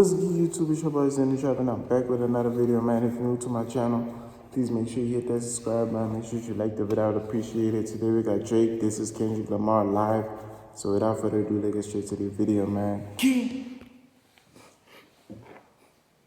What's good, YouTube? It's your boy Xenny, and I'm back with another video, man. If you're new to my channel, please make sure you hit that subscribe button. Make sure you like the video. I would appreciate it. Today we got Drake. This is Kendrick Lamar live. So without further ado, let's get straight to the video, man.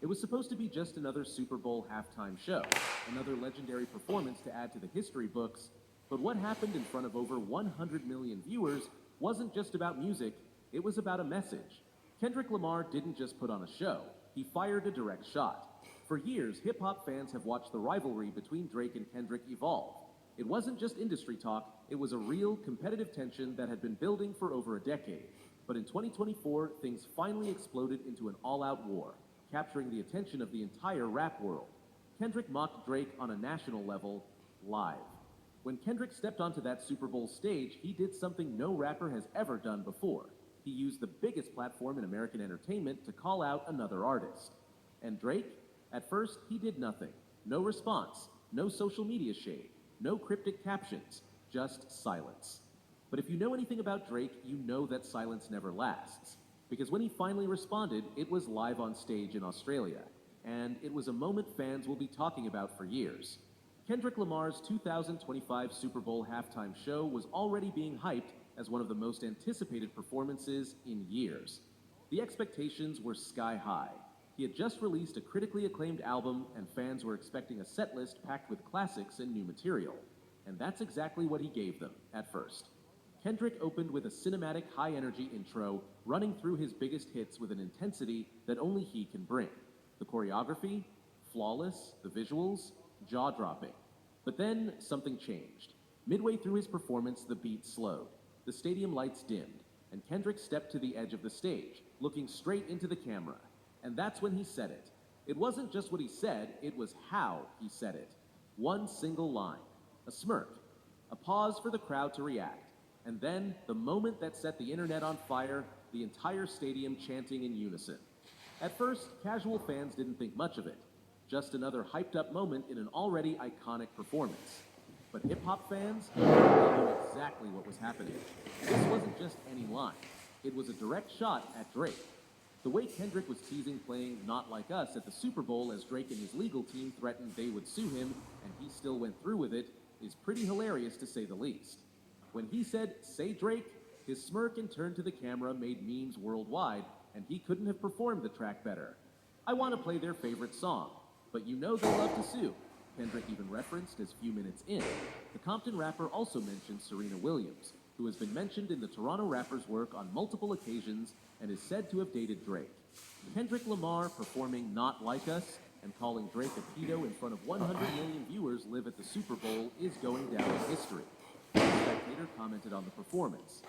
It was supposed to be just another Super Bowl halftime show, another legendary performance to add to the history books. But what happened in front of over 100 million viewers wasn't just about music, it was about a message. Kendrick Lamar didn't just put on a show, he fired a direct shot. For years, hip-hop fans have watched the rivalry between Drake and Kendrick evolve. It wasn't just industry talk, it was a real competitive tension that had been building for over a decade. But in 2024, things finally exploded into an all-out war, capturing the attention of the entire rap world. Kendrick mocked Drake on a national level, live. When Kendrick stepped onto that Super Bowl stage, he did something no rapper has ever done before. He used the biggest platform in American entertainment to call out another artist. And Drake? At first, he did nothing. No response, no social media shade, no cryptic captions, just silence. But if you know anything about Drake, you know that silence never lasts. Because when he finally responded, it was live on stage in Australia. And it was a moment fans will be talking about for years. Kendrick Lamar's 2025 Super Bowl halftime show was already being hyped as one of the most anticipated performances in years. The expectations were sky high. He had just released a critically acclaimed album, and fans were expecting a setlist packed with classics and new material. And that's exactly what he gave them, at first. Kendrick opened with a cinematic, high-energy intro, running through his biggest hits with an intensity that only he can bring. The choreography, flawless, the visuals, jaw-dropping. But then, something changed. Midway through his performance, the beat slowed. The stadium lights dimmed, and Kendrick stepped to the edge of the stage, looking straight into the camera. And that's when he said it. It wasn't just what he said, it was how he said it. One single line, a smirk, a pause for the crowd to react, and then the moment that set the internet on fire, the entire stadium chanting in unison. At first, casual fans didn't think much of it, just another hyped-up moment in an already iconic performance. But hip-hop fans, they knew exactly what was happening. This wasn't just any line. It was a direct shot at Drake. The way Kendrick was teasing playing Not Like Us at the Super Bowl as Drake and his legal team threatened they would sue him, and he still went through with it, is pretty hilarious to say the least. When he said, "Say Drake," his smirk and turn to the camera made memes worldwide, and he couldn't have performed the track better. I want to play their favorite song, but you know they love to sue. Kendrick even referenced as few minutes in. The Compton rapper also mentioned Serena Williams, who has been mentioned in the Toronto rapper's work on multiple occasions and is said to have dated Drake. Kendrick Lamar performing Not Like Us and calling Drake a pedo in front of 100 million viewers live at the Super Bowl is going down in history. The Spectator commented on the performance.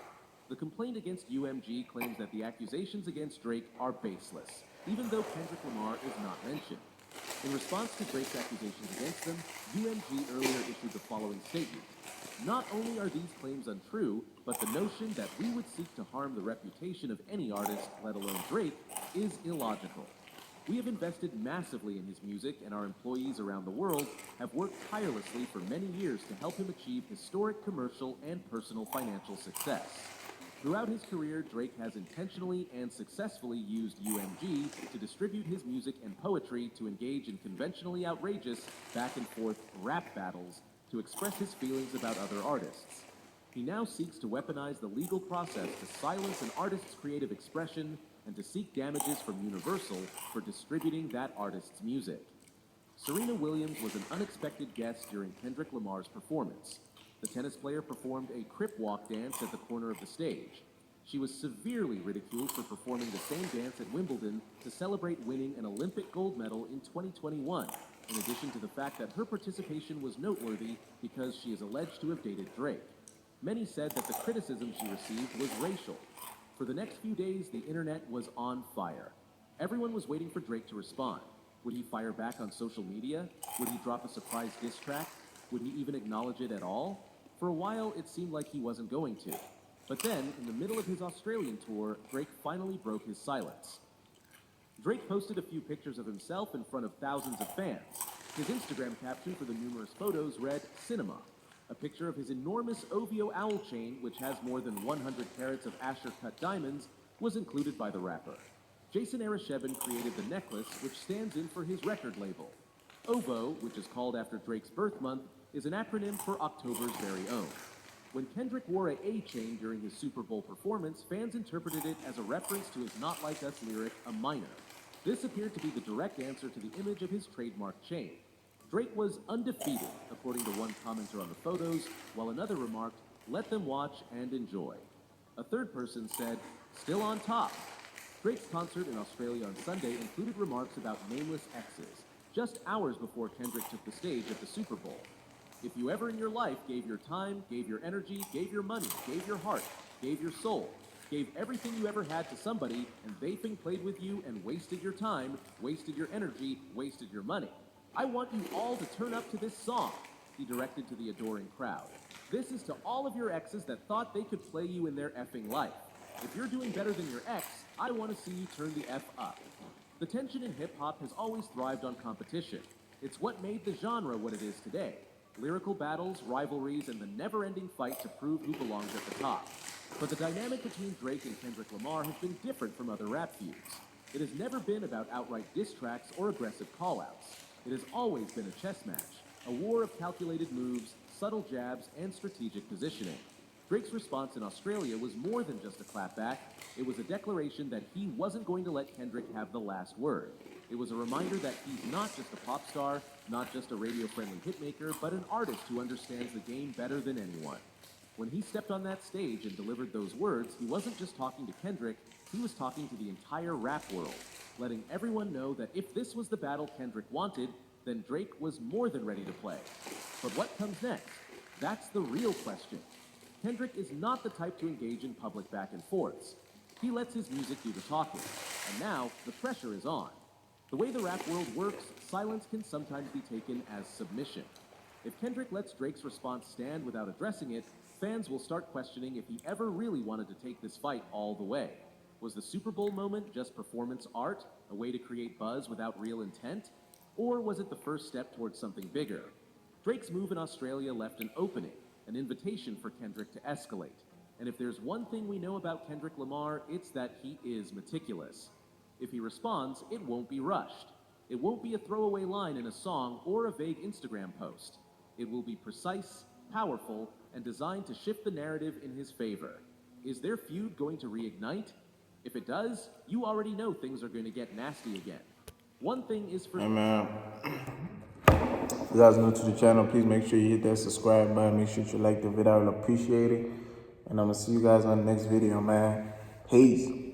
The complaint against UMG claims that the accusations against Drake are baseless, even though Kendrick Lamar is not mentioned. In response to Drake's accusations against them, UMG earlier issued the following statement. Not only are these claims untrue, but the notion that we would seek to harm the reputation of any artist, let alone Drake, is illogical. We have invested massively in his music, and our employees around the world have worked tirelessly for many years to help him achieve historic commercial and personal financial success. Throughout his career, Drake has intentionally and successfully used UMG to distribute his music and poetry to engage in conventionally outrageous, back-and-forth rap battles to express his feelings about other artists. He now seeks to weaponize the legal process to silence an artist's creative expression and to seek damages from Universal for distributing that artist's music. Serena Williams was an unexpected guest during Kendrick Lamar's performance. The tennis player performed a crip walk dance at the corner of the stage. She was severely ridiculed for performing the same dance at Wimbledon to celebrate winning an Olympic gold medal in 2021, in addition to the fact that her participation was noteworthy because she is alleged to have dated Drake. Many said that the criticism she received was racial. For the next few days, the internet was on fire. Everyone was waiting for Drake to respond. Would he fire back on social media? Would he drop a surprise diss track? Would he even acknowledge it at all? For a while, it seemed like he wasn't going to. But then, in the middle of his Australian tour, Drake finally broke his silence. Drake posted a few pictures of himself in front of thousands of fans. His Instagram caption for the numerous photos read, "Cinema." A picture of his enormous OVO owl chain, which has more than 100 carats of Asher-cut diamonds, was included by the rapper. Jason Arashevin created the necklace, which stands in for his record label. OVO, which is called after Drake's birth month, is an acronym for October's very own. When Kendrick wore a A-chain during his Super Bowl performance, fans interpreted it as a reference to his Not Like Us lyric, A Minor. This appeared to be the direct answer to the image of his trademark chain. Drake was undefeated, according to one commenter on the photos, while another remarked, "Let them watch and enjoy." A third person said, "Still on top." Drake's concert in Australia on Sunday included remarks about nameless exes, just hours before Kendrick took the stage at the Super Bowl. If you ever in your life gave your time, gave your energy, gave your money, gave your heart, gave your soul, gave everything you ever had to somebody, and they played with you and wasted your time, wasted your energy, wasted your money, I want you all to turn up to this song, he directed to the adoring crowd. This is to all of your exes that thought they could play you in their effing life. If you're doing better than your ex, I want to see you turn the F up. The tension in hip-hop has always thrived on competition. It's what made the genre what it is today. Lyrical battles, rivalries, and the never-ending fight to prove who belongs at the top. But the dynamic between Drake and Kendrick Lamar has been different from other rap feuds. It has never been about outright diss tracks or aggressive call-outs. It has always been a chess match, a war of calculated moves, subtle jabs, and strategic positioning. Drake's response in Australia was more than just a clapback. It was a declaration that he wasn't going to let Kendrick have the last word. It was a reminder that he's not just a pop star, not just a radio-friendly hitmaker, but an artist who understands the game better than anyone. When he stepped on that stage and delivered those words, he wasn't just talking to Kendrick, he was talking to the entire rap world, letting everyone know that if this was the battle Kendrick wanted, then Drake was more than ready to play. But what comes next? That's the real question. Kendrick is not the type to engage in public back and forths. He lets his music do the talking, and now the pressure is on. The way the rap world works, silence can sometimes be taken as submission. If Kendrick lets Drake's response stand without addressing it, fans will start questioning if he ever really wanted to take this fight all the way. Was the Super Bowl moment just performance art, a way to create buzz without real intent? Or was it the first step towards something bigger? Drake's move in Australia left an opening, an invitation for Kendrick to escalate. And if there's one thing we know about Kendrick Lamar, it's that he is meticulous. If he responds, it won't be rushed. It won't be a throwaway line in a song or a vague Instagram post. It will be precise, powerful, and designed to shift the narrative in his favor. Is their feud going to reignite? If it does, you already know things are going to get nasty again. One thing is for... Hey man, if you guys are new to the channel, please make sure you hit that subscribe button. Make sure you like the video, I will appreciate it. And I'm going to see you guys on the next video, man. Peace.